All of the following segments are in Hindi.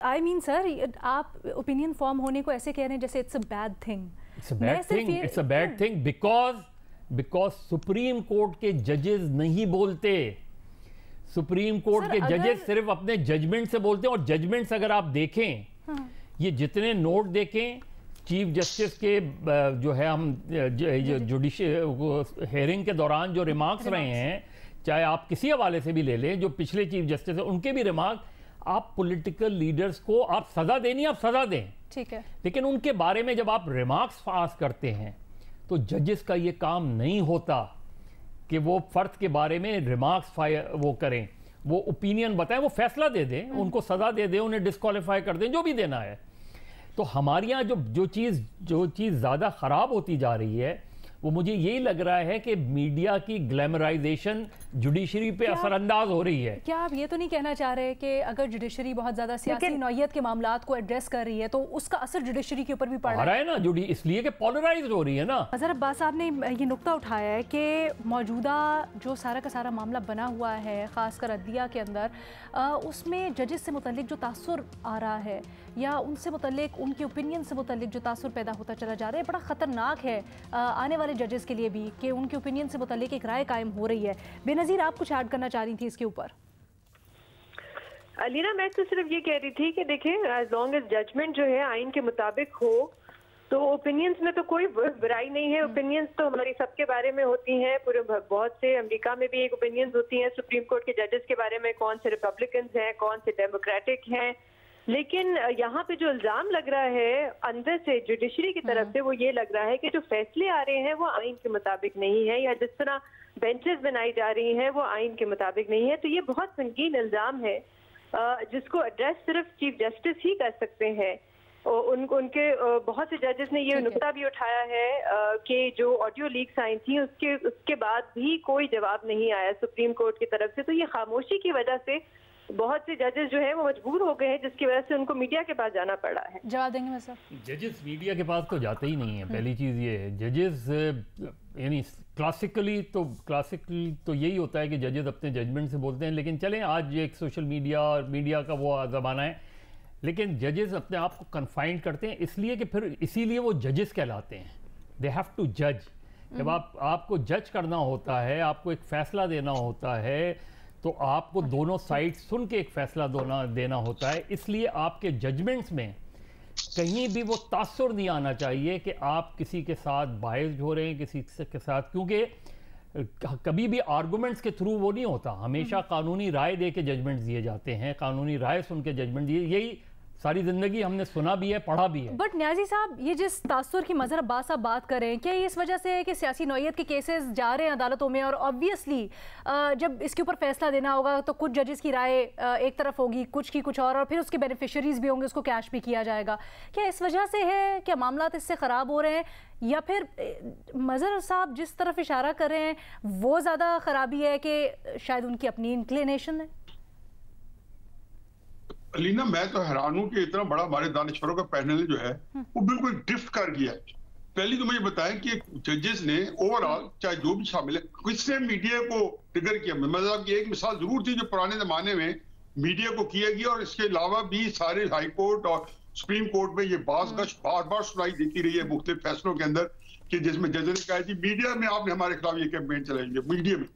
आई मीन सर, आप ओपिनियन फॉर्म होने को ऐसे कह रहे हैं जैसे it's a bad thing. It's a bad thing because supreme court के जजेस नहीं बोलते। सुप्रीम कोर्ट के जजेस सिर्फ अपने जजमेंट से बोलते हैं, और जजमेंट्स अगर आप देखें, ये जितने नोट देखें चीफ जस्टिस के जो है, हम जुडिशियल हेयरिंग के दौरान जो रिमार्क्स रहे हैं, चाहे आप किसी हवाले से भी ले लें, जो पिछले चीफ जस्टिस है उनके भी रिमार्क, आप पॉलिटिकल लीडर्स को आप सजा देनी, आप सजा दें, ठीक है, लेकिन उनके बारे में जब आप रिमार्क्स पास करते हैं तो जजेस का ये काम नहीं होता कि वो फर्द के बारे में रिमार्क्स वो करें, वो ओपिनियन बताएं, वो फैसला दे दें, उनको सजा दे दें, उन्हें डिस्क्वालीफाई कर दें, जो भी देना है। तो हमारे यहाँ जो चीज़ ज़्यादा ख़राब होती जा रही है, वो मुझे यही लग रहा है कि मीडिया की ग्लैमराइजेशन जुडिशरी पे असरअंदाज हो रही है। क्या आप ये तो नहीं कहना चाह रहे कि अगर जुडिशरी बहुत ज़्यादा सियासी नौयत के मामलात को एड्रेस कर रही है तो उसका असर जुडिशरी के ऊपर भी पड़ रहा है ना, इसलिए कि पोलराइज हो रही है ना। अज़हर अब्बास साहब ने ये नुक्ता उठाया है कि मौजूदा जो सारा का सारा मामला बना हुआ है, ख़ासकर अदलिया के अंदर, उसमें जजेस से मुतल्लिक जो तासुर आ रहा है या उनसे मुतल्लिक, उनके ओपिनियन से मुतल्लिक जो तासुर पैदा होता चला जा रहा है, बड़ा ख़तरनाक है आने वाले जजेस के लिए भी, कि उनके ओपिनियन से मुतल्लिक एक राय कायम हो रही है। बेनज़ीर, आप कुछ ऐड करना चाह रही थी इसके ऊपर? अलीना, मैं तो सिर्फ ये कह रही थी कि देखें, एज लॉन्ग एज जजमेंट जो है आइन के मुताबिक हो, तो ओपिनियंस में तो कोई बुराई नहीं है। ओपिनियंस तो हमारी सबके बारे में होती हैं, पूरे बहुत से, अमेरिका में भी एक ओपिनियंस होती हैं सुप्रीम कोर्ट के जजेस के बारे में, कौन से रिपब्लिकन हैं, कौन से डेमोक्रेटिक हैं। लेकिन यहाँ पे जो इल्जाम लग रहा है अंदर से जुडिशरी की तरफ से, वो ये लग रहा है कि जो फैसले आ रहे हैं वो आइन के मुताबिक नहीं है, या जिस तरह बेंचेस बनाई जा रही हैं वो आइन के मुताबिक नहीं है। तो ये बहुत संगीन इल्जाम है जिसको एड्रेस सिर्फ चीफ जस्टिस ही कर सकते हैं। उनके बहुत से जजेस ने ये नुक्ता भी उठाया है कि जो ऑडियो लीक्स आई थी उसके बाद भी कोई जवाब नहीं आया सुप्रीम कोर्ट की तरफ से। तो ये खामोशी की वजह से बहुत से जजेस जो हैं वो मजबूर हो गए हैं, जिसकी वजह से उनको मीडिया के पास जाना पड़ा है। जवाब देंगे मैं सर? जजेस मीडिया के पास तो जाते ही नहीं है। पहली चीज़ ये है, जजेस यानी क्लासिकली तो यही होता है कि जजेस अपने जजमेंट से बोलते हैं, लेकिन चलें आज एक सोशल मीडिया और मीडिया का वो ज़माना है, लेकिन जजेस अपने आप को कन्फाइंड करते हैं इसलिए कि फिर इसीलिए वो जजेस कहलाते हैं। दे हैव टू जज। जब आपको जज करना होता है, आपको एक फैसला देना होता है, तो आपको दोनों साइड सुन के एक फैसला देना होता है। इसलिए आपके जजमेंट्स में कहीं भी वो तासुर नहीं आना चाहिए कि आप किसी के साथ बायस्ड हो रहे हैं, किसी के साथ, क्योंकि कभी भी आर्गुमेंट्स के थ्रू वो नहीं होता, हमेशा कानूनी राय दे के जजमेंट दिए जाते हैं, कानूनी राय सुन के जजमेंट दिए, यही सारी जिंदगी हमने सुना भी है, पढ़ा भी है। बट न्याजी साहब, ये जिस तासुर की मज़हर अब्बास साहब बात करें, क्या ये इस वजह से है कि सियासी नौयत के केसेस जा रहे हैं अदालतों में, और ऑब्वियसली जब इसके ऊपर फैसला देना होगा तो कुछ जजेस की राय एक तरफ होगी, कुछ की कुछ और फिर उसके बेनिफिशरीज भी होंगे, उसको कैश भी किया जाएगा। क्या इस वजह से है, क्या मामला इससे ख़राब हो रहे हैं, या फिर मज़हर साहब जिस तरफ इशारा कर रहे हैं वो ज़्यादा ख़राबी है कि शायद उनकी अपनी इंक्लिनेशन है? अलीना, मैं तो हैरान हूं कि इतना बड़ा हमारे दानिशवरों का पैनल जो है वो बिल्कुल ड्रिफ्ट कर गया है। पहले तो मुझे बताएं कि जजेस ने ओवरऑल, चाहे जो भी शामिल है, किसने मीडिया को ट्रिगर किया। मतलब कि एक मिसाल जरूर थी जो पुराने जमाने में मीडिया को किया गया, और इसके अलावा भी सारे हाई कोर्ट और सुप्रीम कोर्ट में ये बाज़ बार बार सुनाई देती रही है मुख्तलिफ फैसलों के अंदर, कि जिसमें जज ने कहा कि मीडिया में आपने हमारे खिलाफ ये कैंपेन चलाएंगे। मीडिया में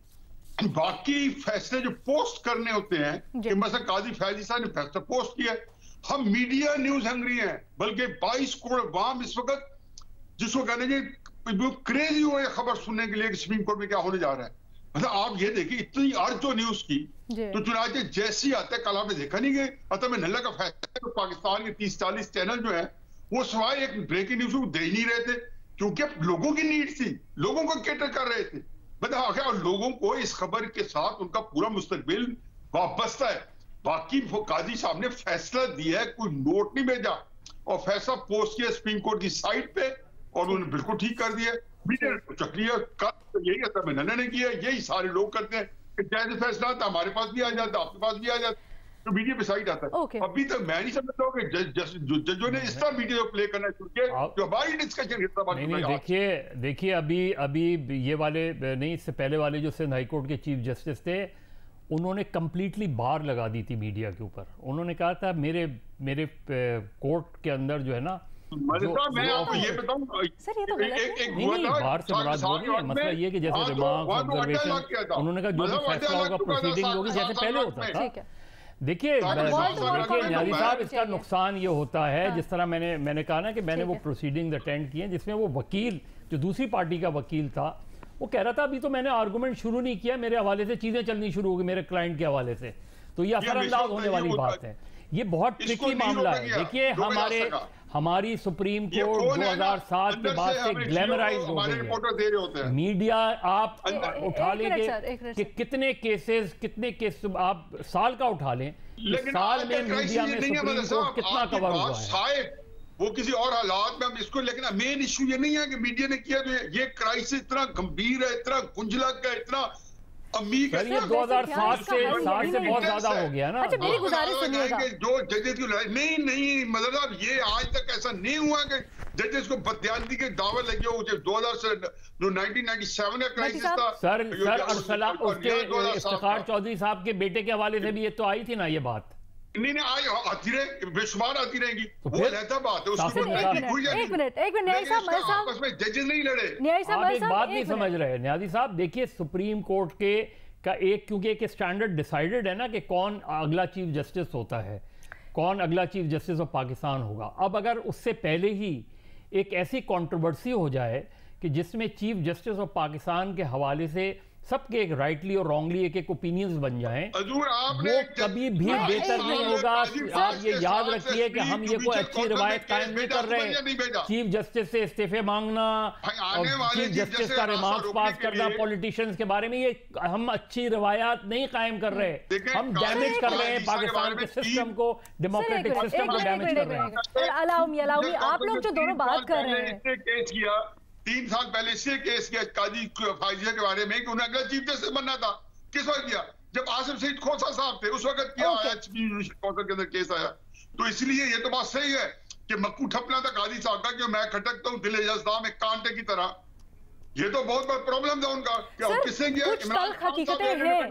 बाकी फैसले जो पोस्ट करने होते हैं, कि मतलब काजी फैजी साहब ने फैसला पोस्ट किया, हम मीडिया न्यूज हंग्री हैं, बल्कि 22 करोड़ अवाम इस वक्त जिसको कहने के क्रेजी हो रहे खबर सुनने के लिए कि सुप्रीम कोर्ट में क्या होने जा रहा है। मतलब आप ये देखिए, इतनी अर्ज हो न्यूज की, तो चुनाचे जैसी आते हैं, कल आपने देखा नहीं कि अतः में नल्ला का फैसला, तो पाकिस्तान के 30-40 चैनल जो है वो सिवाय एक ब्रेकिंग न्यूज को दे ही नहीं रहे थे, क्योंकि लोगों की नीड थी, लोगों को कैटर कर रहे थे। बताओ, और लोगों को इस खबर के साथ उनका पूरा मुस्तकबिल वाबस्ता है। बाकी काजी साहब ने फैसला दिया है, कोई नोट नहीं भेजा, और फैसला पोस्ट किया सुप्रीम कोर्ट की साइट पे, और उन्होंने बिल्कुल ठीक कर दिया। मीडिया ने चक्रिया कल यही आता है, नन्ना ने किया, यही सारे लोग करते हैं कि जैसे फैसला आता हमारे पास भी आ जाता, आपके पास भी आ जाता, तो मीडिया पे साइड आता है। अभी तक मैं नहीं समझता हूँ कि जजों ने इस तरह मीडिया को प्ले करना शुरू किया, जो हमारी डिस्कशन देखिए अभी ये वाले नहीं, इससे पहले वाले जो सिंध हाई कोर्ट के चीफ जस्टिस थे, उन्होंने कंप्लीटली बार लगा दी थी मीडिया के ऊपर। उन्होंने कहा था मेरे कोर्ट के अंदर जो है ना, मैं आपको ये बताऊं सर, ये तो बाहर से मुराद वो नहीं है। मसला ये कि जैसे रिमार्क्स, ऑब्जर्वेशन, उन्होंने कहा जो भी फैसला होगा प्रोसीडिंग होगी जैसे पहले होता था। देखिए न्याजी साहब, इसका नुकसान ये होता है, जिस तरह मैंने कहा ना कि मैंने वो प्रोसीडिंग अटेंड किए जिसमें वो वकील जो दूसरी पार्टी का वकील था वो कह रहा था अभी तो मैंने आर्गूमेंट शुरू नहीं किया, मेरे हवाले से चीजें चलनी शुरू हो गई, मेरे क्लाइंट के हवाले से। तो ये असरअंदाज होने वाली बात है, ये बहुत ट्रिकी मामला है। देखिए हमारी सुप्रीम कोर्ट 2007 के बाद से ग्लैमराइज हो गई है। मीडिया आप उठा लेंगे कि कितने केसेस आप साल का उठा लें, साल में मीडिया में सुप्रीम कोर्ट कितना कवर हुआ है। वो किसी और हालात में हम इसको, लेकिन मेन इशू ये नहीं है कि मीडिया ने किया, तो ये क्राइसिस इतना गंभीर है, इतना गुंजलक है, इतना अमीर है। 2007 से बहुत ज्यादा हो गया ना। अच्छा, मेरी गुजारिश सुनिएगा, जो जजेस की नहीं मतलब ये आज तक ऐसा नहीं हुआ कि जजेस को बदयानगी के दावे लगे हो। 2000 से जो 1997 का क्राइसिस था सर अरसला उसके इफ्तिखार चौधरी साहब के बेटे के हवाले से भी ये तो आई थी ना ये बात। नहीं आज आती रहे, बेशुमार आती रहेंगी, वो अलग बात है। एक मिनट न्याजी साहब, उसमें जजेस नहीं लड़े। आप एक बात नहीं समझ रहे न्याजी साहब। देखिए सुप्रीम कोर्ट का क्योंकि एक स्टैंडर्ड डिसाइडेड है ना कि कौन अगला चीफ जस्टिस होता है, कौन अगला चीफ जस्टिस ऑफ पाकिस्तान होगा। अब अगर उससे पहले ही एक ऐसी कंट्रोवर्सी हो जाए कि जिसमें चीफ जस्टिस ऑफ पाकिस्तान के हवाले से सबके एक राइटली और रॉन्गली एक ओपिनियंस बन जाएं, वो कभी भी बेहतर नहीं होगा। आप ये याद रखिए कि हम ये कोई अच्छी रवायत कायम नहीं कर रहे। चीफ जस्टिस से इस्तीफे मांगना और चीफ जस्टिस का रिमार्क्स पास करना पॉलिटिशियंस के बारे में, ये हम अच्छी रवायत नहीं कायम कर रहे, हम डैमेज कर रहे हैं पाकिस्तान के सिस्टम को, डेमोक्रेटिक सिस्टम को डैमेज कर रहे हैं। अलाउमी, आप लोग जो दोनों बात कर रहे हैं, 3 साल पहले से केस किया काजी फाइजिया के बारे में कि उन्हें अगला चीफ जस्टिस बनना था। किस वक्त किया? जब आसिफ सईद खोसा साहब थे उस वक्त किया। कौंसिल के अंदर केस आया। तो इसलिए ये तो बात सही है कि मक्कू ठपना था काजी साहब का कि मैं खटकता हूँ दिल जज्बा में कांटे की तरह। ये तो बहुत बड़ा प्रॉब्लम था उनका कि किसने किया। कुछ तल्ख हकीकतें हैं।